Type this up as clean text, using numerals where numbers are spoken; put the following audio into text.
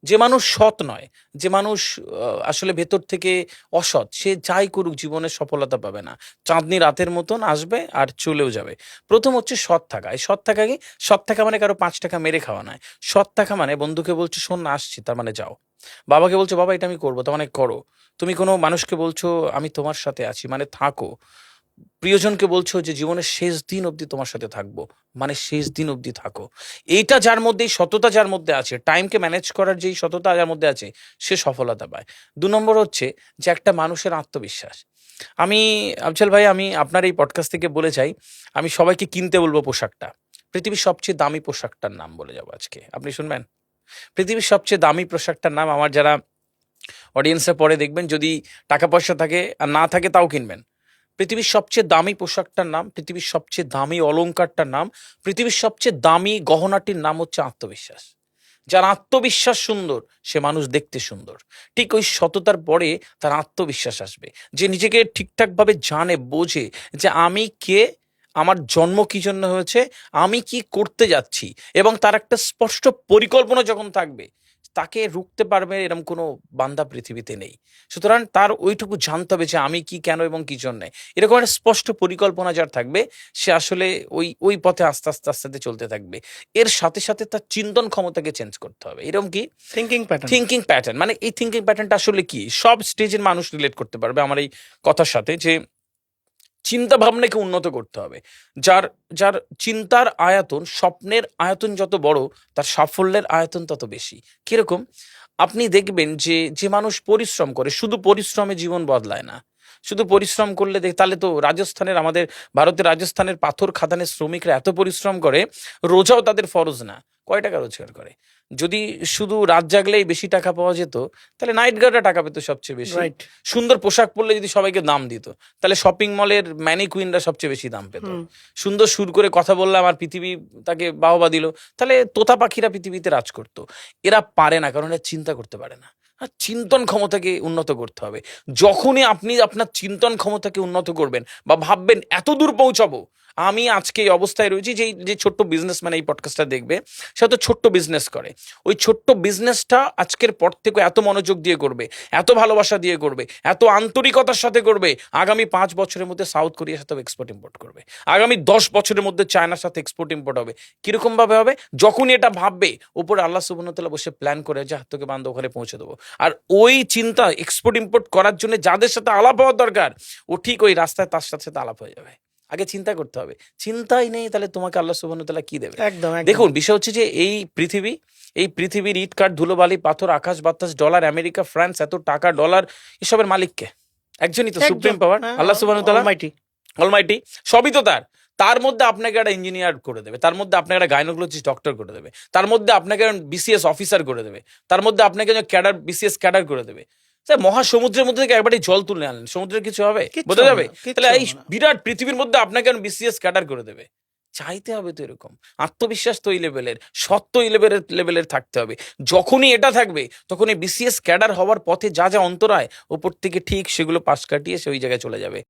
যে মানুষ সৎ নয়, যে মানুষ আসলে ভেতর থেকে অসৎ, সে যাই করুক জীবনে সফলতা পাবে না। চাঁদনি রাতের মতন আসবে আর চলেও যাবে। প্রথম হচ্ছে সৎ থাকা। এই সৎ থাকা কি? সৎ থাকা মানে কারো ৫ টাকা মেরে খাওয়া নয়। সৎ থাকা মানে বন্ধুকে বলছো শোন না আসছি, তার মানে যাও। বাবাকে বলছো বাবা এটা আমি করবো, তার মানে করো। তুমি কোনো মানুষকে বলছো আমি তোমার সাথে আছি, মানে থাকো। প্রিয়জনকে বলছো যে জীবনের শেষ দিন অবধি তোমার সাথে থাকবো, মানে শেষ দিন অবধি থাকো। এইটা যার মধ্যে, এই সততা যার মধ্যে আছে, টাইমকে ম্যানেজ করার যেই সততা যার মধ্যে আছে, সে সফলতা পায়। ২ নম্বর হচ্ছে যে একটা মানুষের আত্মবিশ্বাস। আমি আফজাল ভাই, আমি আপনার এই পডকাস্ট থেকে বলে চাই, আমি সবাইকে কিনতে বলবো পোশাকটা। পৃথিবীর সবচেয়ে দামি পোশাকটার নাম বলে যাবো আজকে, আপনি শুনবেন? পৃথিবীর সবচেয়ে দামি পোশাকটার নাম, আমার যারা অডিয়েন্সে পরে দেখবেন, যদি টাকা পয়সা থাকে আর না থাকে তাও কিনবেন। পৃথিবীর সবচেয়ে দামি পোশাকটার নাম, পৃথিবীর সবচেয়ে দামি অলংকারটার নাম, পৃথিবীর সবচেয়ে দামি গহনাটির নাম হচ্ছে আত্মবিশ্বাস। যার আত্মবিশ্বাস সুন্দর, সে মানুষ দেখতে সুন্দর। ঠিক ওই সততার পরে তার আত্মবিশ্বাস আসবে, যে নিজেকে ঠিকঠাকভাবে জানে, বোঝে যে আমি কে, আমার জন্ম কি জন্য হয়েছে, আমি কি করতে যাচ্ছি, এবং তার একটা স্পষ্ট পরিকল্পনা যখন থাকবে, তাকে রুখতে পারবে এরকম কোনো বান্দা পৃথিবীতে নেই। সুতরাং তার ওইটুকু জানতে হবে যে আমি কি, কেন এবং কি জন্যে। এরকম একটা স্পষ্ট পরিকল্পনা যার থাকবে, সে আসলে ওই ওই পথে আস্তে আস্তে আস্তে আস্তে চলতে থাকবে। এর সাথে সাথে তার চিন্তন ক্ষমতাকে চেঞ্জ করতে হবে। এরকম কি? Thinking pattern. থিঙ্কিং প্যাটার্ন, মানে এই থিঙ্কিং প্যাটার্নটা আসলে কি? সব স্টেজের মানুষ রিলেট করতে পারবে আমার এই কথার সাথে, যে চিন্তা ভাবনাকে উন্নত করতে হবে। যার যার চিন্তার আয়তন, স্বপ্নের আয়তন যত বড়, তার সাফল্যের আয়তন তত বেশি। কিরকম? আপনি দেখবেন যে যে মানুষ পরিশ্রম করে, শুধু পরিশ্রমে জীবন বদলায় না। শুধু পরিশ্রম করলে তাহলে তো রাজস্থানের, আমাদের ভারতের রাজস্থানের পাথর খাদানের শ্রমিকরা এত পরিশ্রম করে, রোজাও তাদের ফরজ না। কয় টাকা রোজগার করে? যদি শুধু রাত জাগলেই বেশি টাকা পাওয়া যেত, তাহলে নাইট গার্ডরা টাকা পেত সবচেয়ে বেশি। রাইট। সুন্দর পোশাক পরলে যদি সবাইকে দাম দিত, তাহলে শপিং মলের ম্যানিকুইনরা সবচেয়ে বেশি দাম পেত। সুন্দর সুর করে কথা বললাম আর পৃথিবী তাকে বাহবা দিল, তাহলে তোতা পাখিরা পৃথিবীতে রাজ করতো। এরা পারে না, কারণ এরা চিন্তা করতে পারে না। আর চিন্তন ক্ষমতাকে উন্নত করতে হবে। যখনই আপনি আপনার চিন্তন ক্ষমতাকে উন্নত করবেন, বা ভাববেন এত দূর পৌঁছাবো, আমি আজকে এই অবস্থায় রয়েছি, যে যে ছোট্ট বিজনেসম্যান এই পডকাস্টটা দেখবে, সে তো ছোট্ট বিজনেস করে, ওই ছোট্ট বিজনেসটা আজকের পর থেকে এত মনোযোগ দিয়ে করবে, এত ভালোবাসা দিয়ে করবে, এত আন্তরিকতার সাথে করবে, আগামী 5 বছরের মধ্যে সাউথ কোরিয়ার সাথে এক্সপোর্ট ইম্পোর্ট করবে, আগামী 10 বছরের মধ্যে চায়নার সাথে এক্সপোর্ট ইম্পোর্ট হবে। কিরকম ভাবে হবে? যখনই এটা ভাববে, উপরে আল্লাহ সুবহানাহু ওয়া তাআলা বসে প্ল্যান করে যে হাত থেকে বান্ধব ওখানে পৌঁছে দেবো। আর ওই চিন্তা এক্সপোর্ট ইম্পোর্ট করার জন্য যাদের সাথে আলাপ হওয়ার দরকার, ও ঠিক ওই রাস্তায় তার সাথে সাথে আলাপ হয়ে যাবে। আগে চিন্তা করতে হবে। চিন্তাই নেই, তাহলে তোমাকে আল্লাহ সুবহানাহু ওয়া তাআলা কি দেবে? একদম একদম। দেখুন, বিষয় হচ্ছে যে এই পৃথিবীর ইট কাঠ ধুলোবালি পাথর আকাশ বাতাস ডলার আমেরিকা ফ্রান্স এত টাকা ডলার, এসবের মালিককে? একজনই তো, একজন, সুপ্রিম পাওয়ার হ্যাঁ, আল্লাহ সুবহানাহু ওয়া তাআলা, অলমাইটি। অলমাইটি। সবই তো তার। তার মধ্যে আপনাকে একটা ইঞ্জিনিয়ার করে দেবে, তার মধ্যে আপনাকে একটা গাইনোকোলজিস্ট ডক্টর করে দেবে, তার মধ্যে আপনাকে বিসিএস অফিসার করে দেবে, তার মধ্যে আপনাকে ক্যাডার বিসিএস ক্যাডার করে দেবে। স্যার, মহাসমুদ্রের মধ্যে থেকে একবারই জল তুলে আনলেন, সমুদ্রের কিছু হবে? কিচ্ছু বোঝা হবে যাবে? না, কিচ্ছু তাহলে এই হবে না। বিরাট পৃথিবীর মধ্যে আপনাকে বিসিএস ক্যাডার করে দেবে। চাইতে হবে তো এরকম। আত্মবিশ্বাস তো এই লেভেলের, সত্য এই লেভেলের থাকতে হবে। যখনই এটা থাকবে, তখন এই বিসিএস ক্যাডার হওয়ার পথে যা যা অন্তরায়, ওপর থেকে ঠিক সেগুলো পাশ কাটিয়ে সে ওই জায়গায় চলে যাবে।